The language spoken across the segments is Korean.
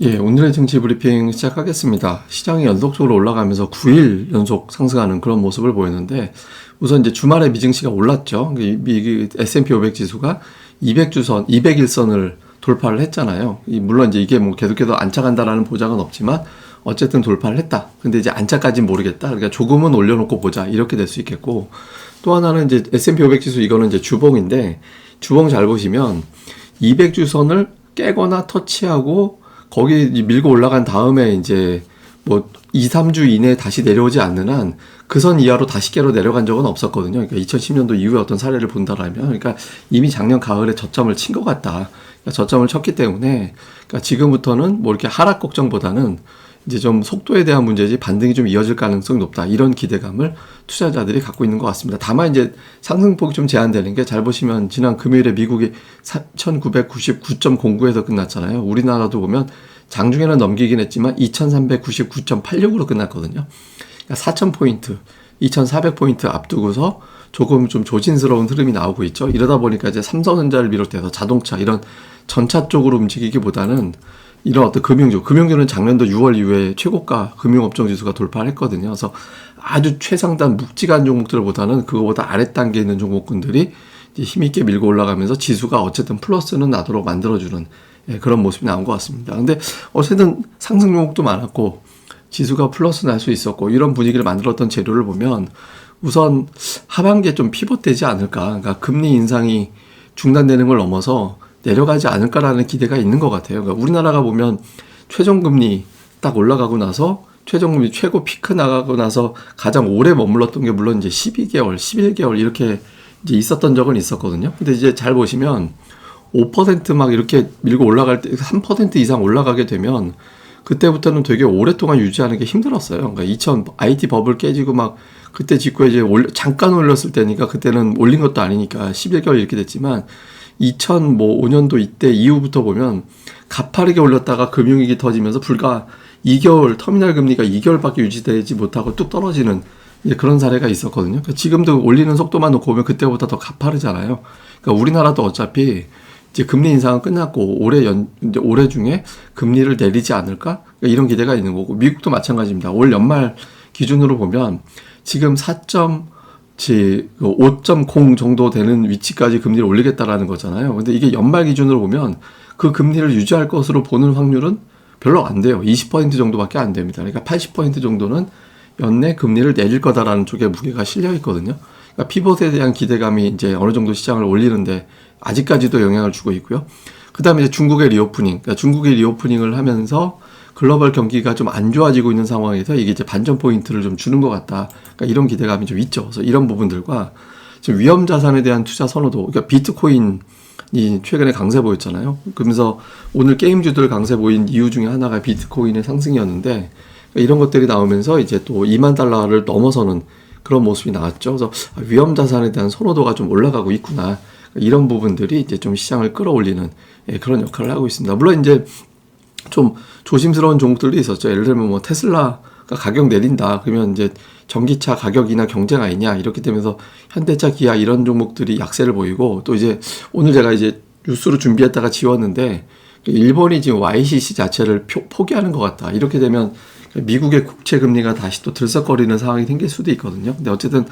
예, 오늘의 증시 브리핑 시작하겠습니다. 시장이 연속적으로 올라가면서 9일 연속 상승하는 그런 모습을 보였는데, 우선 이제 주말에 미증시가 올랐죠. S&P 500 지수가 200주선, 200일선을 돌파를 했잖아요. 물론 이제 이게 뭐 계속해서 안착한다라는 보장은 없지만, 어쨌든 돌파를 했다. 근데 이제 안착까지는 모르겠다. 그러니까 조금은 올려놓고 보자. 이렇게 될 수 있겠고, 또 하나는 이제 S&P 500 지수 이거는 이제 주봉인데, 주봉 잘 보시면 200주선을 깨거나 터치하고 거기 밀고 올라간 다음에 이제 뭐 2, 3주 이내에 다시 내려오지 않는 한 그 선 이하로 다시 깨로 내려간 적은 없었거든요. 그러니까 2010년도 이후에 어떤 사례를 본다라면, 그러니까 이미 작년 가을에 저점을 친 것 같다. 그러니까 저점을 쳤기 때문에, 그러니까 지금부터는 뭐 이렇게 하락 걱정보다는 이제 좀 속도에 대한 문제지 반등이 좀 이어질 가능성이 높다. 이런 기대감을 투자자들이 갖고 있는 것 같습니다. 다만 이제 상승폭이 좀 제한되는 게, 잘 보시면 지난 금요일에 미국이 1999.09에서 끝났잖아요. 우리나라도 보면 장중에는 넘기긴 했지만 2399.86으로 끝났거든요. 그러니까 4000포인트, 2400포인트 앞두고서 조금 좀 조심스러운 흐름이 나오고 있죠. 이러다 보니까 이제 삼성전자를 비롯해서 자동차 이런 전차 쪽으로 움직이기보다는 이런 어떤 금융주는 작년도 6월 이후에 최고가 금융업종 지수가 돌파를 했거든요. 그래서 아주 최상단 묵직한 종목들보다는 그거보다 아랫단계에 있는 종목군들이 이제 힘있게 밀고 올라가면서 지수가 어쨌든 플러스는 나도록 만들어주는, 예, 그런 모습이 나온 것 같습니다. 근데 어쨌든 상승 종목도 많았고 지수가 플러스 날 수 있었고, 이런 분위기를 만들었던 재료를 보면 우선 하반기에 좀 피벗되지 않을까. 그러니까 금리 인상이 중단되는 걸 넘어서 내려가지 않을까라는 기대가 있는 것 같아요. 그러니까 우리나라가 보면 최종금리 딱 올라가고 나서 최종금리 최고 피크 나가고 나서 가장 오래 머물렀던 게 물론 이제 12개월, 11개월 이렇게 이제 있었던 적은 있었거든요. 근데 이제 잘 보시면 5% 이렇게 밀고 올라갈 때 3% 이상 올라가게 되면 그때부터는 되게 오랫동안 유지하는 게 힘들었어요. 그러니까 2000 IT 버블 깨지고 그때 직후에 이제 잠깐 올렸을 때니까 그때는 올린 것도 아니니까 11개월 이렇게 됐지만, 2005년도 이때 이후부터 보면 가파르게 올렸다가 금융위기 터지면서 불과 2개월, 터미널 금리가 2개월밖에 유지되지 못하고 뚝 떨어지는 그런 사례가 있었거든요. 그러니까 지금도 올리는 속도만 놓고 보면 그때보다 더 가파르잖아요. 그러니까 우리나라도 어차피 이제 금리 인상은 끝났고 이제 올해 중에 금리를 내리지 않을까? 그러니까 이런 기대가 있는 거고, 미국도 마찬가지입니다. 올 연말 기준으로 보면 지금 5.0 정도 되는 위치까지 금리를 올리겠다라는 거잖아요. 근데 이게 연말 기준으로 보면 그 금리를 유지할 것으로 보는 확률은 별로 안 돼요. 20% 정도밖에 안 됩니다. 그러니까 80% 정도는 연내 금리를 내릴 거다라는 쪽에 무게가 실려 있거든요. 그러니까 피벗에 대한 기대감이 이제 어느 정도 시장을 올리는데 아직까지도 영향을 주고 있고요. 그 다음에 이제 중국의 리오프닝, 그러니까 중국의 리오프닝을 하면서 글로벌 경기가 좀 안 좋아지고 있는 상황에서 이게 이제 반전 포인트를 좀 주는 것 같다. 그러니까 이런 기대감이 좀 있죠. 그래서 이런 부분들과 지금 위험 자산에 대한 투자 선호도, 그러니까 비트코인이 최근에 강세 보였잖아요. 그러면서 오늘 게임주들 강세 보인 이유 중에 하나가 비트코인의 상승이었는데, 그러니까 이런 것들이 나오면서 이제 또 2만 달러를 넘어서는 그런 모습이 나왔죠. 그래서 위험 자산에 대한 선호도가 좀 올라가고 있구나. 이런 부분들이 이제 좀 시장을 끌어올리는, 예, 그런 역할을 하고 있습니다. 물론 이제 좀 조심스러운 종목들도 있었죠. 예를 들면 뭐 테슬라가 가격 내린다. 그러면 이제 전기차 가격이나 경쟁 아니냐. 이렇게 되면서 현대차, 기아 이런 종목들이 약세를 보이고, 또 이제 오늘 제가 이제 뉴스로 준비했다가 지웠는데, 일본이 지금 YCC 자체를 포기하는 것 같다. 이렇게 되면 미국의 국채 금리가 다시 또 들썩거리는 상황이 생길 수도 있거든요. 근데 어쨌든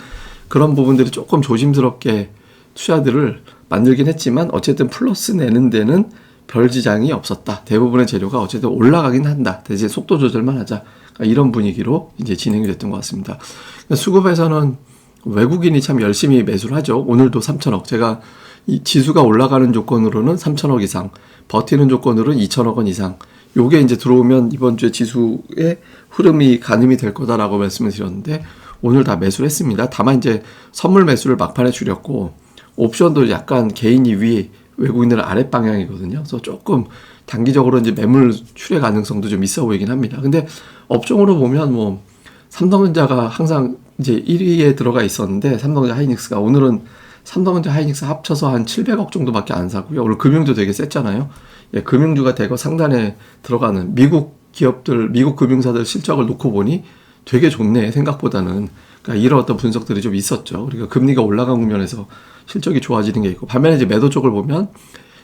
그런 부분들이 조금 조심스럽게 투자들을 만들긴 했지만, 어쨌든 플러스 내는 데는 별 지장이 없었다. 대부분의 재료가 어쨌든 올라가긴 한다. 대신 속도 조절만 하자. 그러니까 이런 분위기로 이제 진행이 됐던 것 같습니다. 그러니까 수급에서는 외국인이 참 열심히 매수를 하죠. 오늘도 3천억. 제가 이 지수가 올라가는 조건으로는 3천억 이상, 버티는 조건으로는 2천억 원 이상. 요게 이제 들어오면 이번 주에 지수의 흐름이 가늠이 될 거다라고 말씀을 드렸는데, 오늘 다 매수를 했습니다. 다만 이제 선물 매수를 막판에 줄였고, 옵션도 약간 개인이 위, 외국인들은 아랫 방향이거든요. 그래서 조금 단기적으로 이제 매물 출회 가능성도 좀 있어 보이긴 합니다. 근데 업종으로 보면 뭐 삼성전자가 항상 이제 1위에 들어가 있었는데, 삼성전자 하이닉스가 오늘은 삼성전자 하이닉스 합쳐서 한 700억 정도밖에 안 사고요. 오늘 금융도 되게 셌잖아요. 예, 금융주가 대거 상단에 들어가는 미국 기업들, 미국 금융사들 실적을 놓고 보니 되게 좋네, 생각보다는. 그러니까 이런 어떤 분석들이 좀 있었죠. 그러니까 금리가 올라간 국면에서 실적이 좋아지는 게 있고, 반면에 이제 매도 쪽을 보면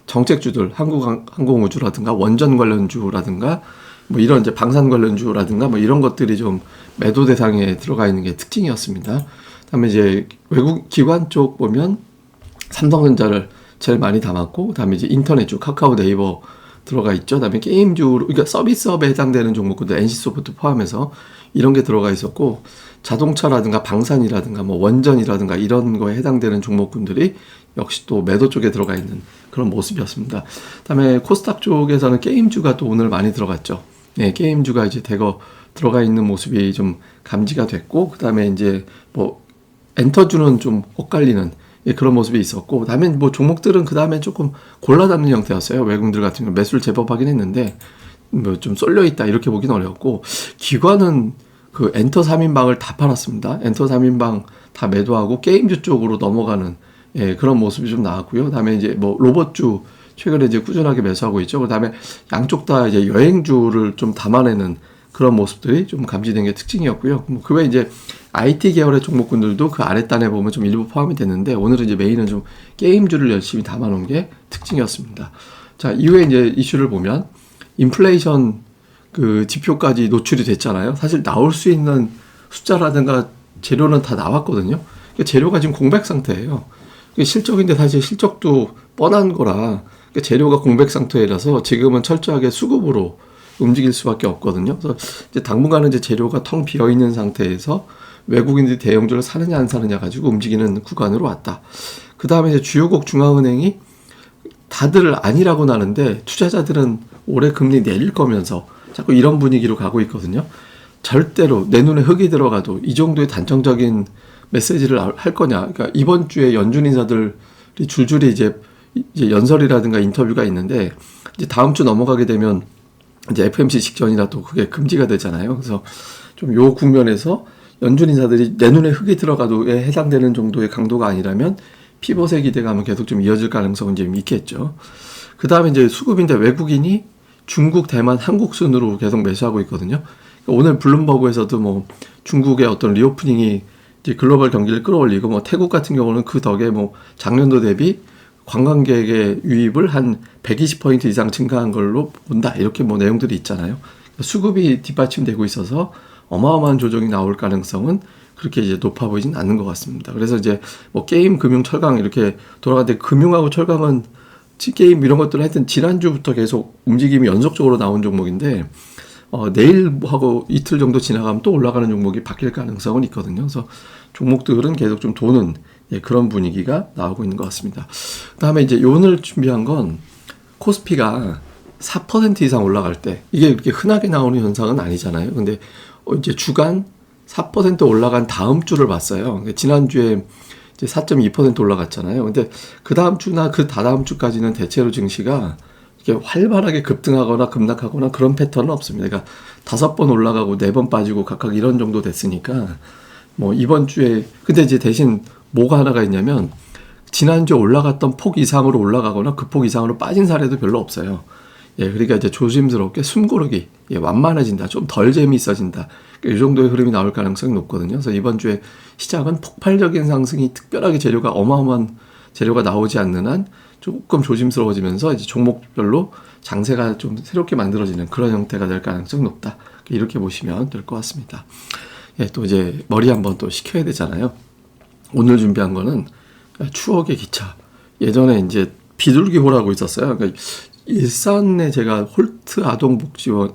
정책주들, 항공우주라든가 원전 관련주라든가 뭐 이런 이제 방산 관련주라든가 뭐 이런 것들이 좀 매도 대상에 들어가 있는 게 특징이었습니다. 그다음에 이제 외국 기관 쪽 보면 삼성전자를 제일 많이 담았고, 그다음에 이제 인터넷주 카카오, 네이버 들어가 있죠. 그다음에 게임주, 그러니까 서비스업에 해당되는 종목들 NC소프트 포함해서 이런 게 들어가 있었고, 자동차라든가 방산이라든가 뭐 원전이라든가 이런 거에 해당되는 종목군들이 역시 또 매도 쪽에 들어가 있는 그런 모습이었습니다. 그다음에 코스닥 쪽에서는 게임주가 또 오늘 많이 들어갔죠. 네, 게임주가 이제 대거 들어가 있는 모습이 좀 감지가 됐고, 그다음에 이제 뭐 엔터주는 좀 엇갈리는 그런 모습이 있었고, 그다음에 뭐 종목들은 그다음에 조금 골라 담는 형태였어요. 외국인들 같은 경우 매수를 제법 하긴 했는데 뭐 좀 쏠려 있다 이렇게 보기는 어려웠고, 기관은 그 엔터 3인방을 다 팔았습니다. 엔터 3인방 다 매도하고 게임주 쪽으로 넘어가는 그런 모습이 좀 나왔고요. 그다음에 이제 뭐 로봇주 최근에 이제 꾸준하게 매수하고 있죠. 그다음에 양쪽 다 이제 여행주를 좀 담아내는 그런 모습들이 좀 감지된 게 특징이었고요. 그 외에 이제 IT 계열의 종목군들도 그 아랫단에 보면 좀 일부 포함이 됐는데, 오늘은 이제 메인은 좀 게임주를 열심히 담아놓은 게 특징이었습니다. 자, 이후에 이제 이슈를 보면 인플레이션 그 지표까지 노출이 됐잖아요. 사실 나올 수 있는 숫자라든가 재료는 다 나왔거든요. 그러니까 재료가 지금 공백 상태예요. 실적인데 사실 실적도 뻔한 거라, 그러니까 재료가 공백 상태라서 지금은 철저하게 수급으로 움직일 수밖에 없거든요. 그래서 이제 당분간은 이제 재료가 텅 비어 있는 상태에서 외국인들이 대형주를 사느냐 안 사느냐 가지고 움직이는 구간으로 왔다. 그 다음에 이제 주요국 중앙은행이 다들 아니라고 나는데 투자자들은 올해 금리 내릴 거면서 자꾸 이런 분위기로 가고 있거든요. 절대로 내 눈에 흙이 들어가도 이 정도의 단정적인 메시지를 할 거냐. 그러니까 이번 주에 연준 인사들이 줄줄이 이제 연설이라든가 인터뷰가 있는데, 이제 다음 주 넘어가게 되면 이제 FMC 직전이라 또 그게 금지가 되잖아요. 그래서 좀 요 국면에서 연준 인사들이 내 눈에 흙이 들어가도에 해당되는 정도의 강도가 아니라면 피벗의 기대감은 계속 좀 이어질 가능성은 좀 있겠죠. 그 다음에 이제 수급인데 외국인이 중국, 대만, 한국 순으로 계속 매수하고 있거든요. 그러니까 오늘 블룸버그에서도 뭐 중국의 어떤 리오프닝이 이제 글로벌 경기를 끌어올리고, 뭐 태국 같은 경우는 그 덕에 뭐 작년도 대비 관광객의 유입을 한 120% 이상 증가한 걸로 본다. 이렇게 뭐 내용들이 있잖아요. 수급이 뒷받침되고 있어서 어마어마한 조정이 나올 가능성은 그렇게 이제 높아 보이진 않는 것 같습니다. 그래서 이제 뭐 게임, 금융, 철강 이렇게 돌아가는데, 금융하고 철강은 게임 이런 것들은 하여튼 지난주부터 계속 움직임이 연속적으로 나온 종목인데, 내일하고 이틀 정도 지나가면 또 올라가는 종목이 바뀔 가능성은 있거든요. 그래서 종목들은 계속 좀 도는 그런 분위기가 나오고 있는 것 같습니다. 그 다음에 이제 오늘 준비한 건 코스피가 4% 이상 올라갈 때, 이게 그렇게 흔하게 나오는 현상은 아니잖아요. 근데 이제 주간 4% 올라간 다음 주를 봤어요. 지난주에 이제 4.2% 올라갔잖아요. 근데 그 다음 주나 그 다다음 주까지는 대체로 증시가 이렇게 활발하게 급등하거나 급락하거나 그런 패턴은 없습니다. 그러니까 5번 올라가고 4번 빠지고 각각 이런 정도 됐으니까, 뭐 이번 주에 근데 이제 대신 뭐가 하나가 있냐면, 지난주에 올라갔던 폭 이상으로 올라가거나 그 폭 이상으로 빠진 사례도 별로 없어요. 그러니까 이제 조심스럽게 숨고르기, 완만해진다, 좀 덜 재미있어진다, 이 정도의 흐름이 나올 가능성이 높거든요. 그래서 이번 주에 시작은 폭발적인 상승이, 특별하게 재료가 어마어마한 재료가 나오지 않는 한 조금 조심스러워지면서 이제 종목별로 장세가 좀 새롭게 만들어지는 그런 형태가 될 가능성이 높다. 이렇게 보시면 될 것 같습니다. 또 이제 머리 한번 또 식혀야 되잖아요. 오늘 준비한 거는 추억의 기차. 예전에 이제 비둘기호라고 있었어요. 그러니까 일산에 제가 홀트 아동복지원,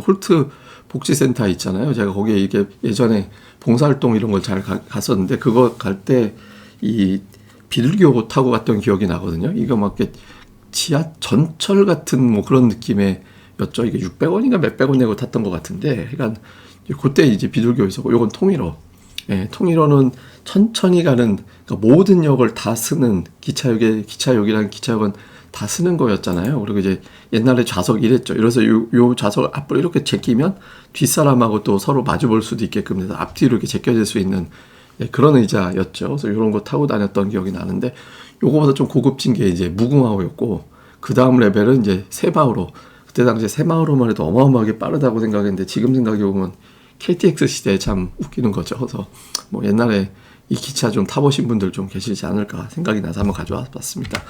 홀트 복지센터 있잖아요. 제가 거기에 이게 예전에 봉사활동 이런 걸 잘 갔었는데, 그거 갈 때 이 비둘기호 타고 갔던 기억이 나거든요. 이거 막 이렇게 지하 전철 같은 뭐 그런 느낌의 였죠. 이게 600원인가 몇백 원 내고 탔던 것 같은데, 그러니까 그때 이제 비둘기호 있었고, 요건 통일호. 통일호는 천천히 가는, 그러니까 모든 역을 다 쓰는 기차역이라는 기차역은 다 쓰는 거였잖아요. 그리고 이제 옛날에 좌석 이랬죠. 이래서 요 좌석을 앞으로 이렇게 제끼면 뒷사람하고 또 서로 마주 볼 수도 있게끔 해서 앞뒤로 이렇게 제껴질 수 있는 그런 의자였죠. 그래서 이런 거 타고 다녔던 기억이 나는데, 요거보다 좀 고급진 게 이제 무궁화호였고, 그 다음 레벨은 이제 새마을호. 그때 당시에 새마을호만 해도 어마어마하게 빠르다고 생각했는데, 지금 생각해보면 KTX 시대에 참 웃기는 거죠. 그래서 뭐 옛날에 이 기차 좀 타보신 분들 좀 계시지 않을까 생각이 나서 한번 가져와 봤습니다.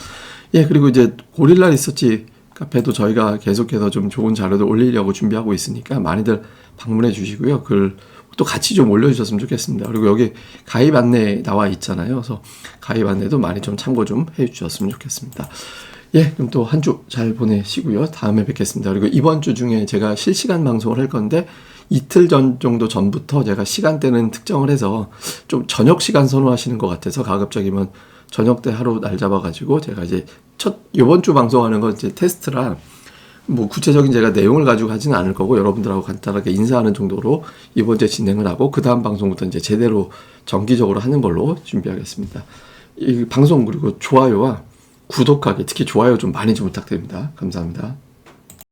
예, 그리고 이제 고릴라 리서치 카페도 저희가 계속해서 좀 좋은 자료들 올리려고 준비하고 있으니까 많이들 방문해 주시고요. 글 또 같이 좀 올려주셨으면 좋겠습니다. 그리고 여기 가입 안내 나와 있잖아요. 그래서 가입 안내도 많이 좀 참고 좀 해주셨으면 좋겠습니다. 예, 그럼 또 한 주 잘 보내시고요. 다음에 뵙겠습니다. 그리고 이번 주 중에 제가 실시간 방송을 할 건데 이틀 정도 전부터 제가 시간대는 특정을 해서 좀 저녁 시간 선호하시는 것 같아서 가급적이면 저녁 때 하루 날 잡아가지고 제가 이제 이번 주 방송하는 건 이제 테스트라 뭐 구체적인 제가 내용을 가지고 하지는 않을 거고 여러분들하고 간단하게 인사하는 정도로 이번 주에 진행을 하고 그 다음 방송부터 이제 제대로 정기적으로 하는 걸로 준비하겠습니다. 이 방송 그리고 좋아요와 구독하기 특히 좋아요 좀 많이 좀 부탁드립니다. 감사합니다.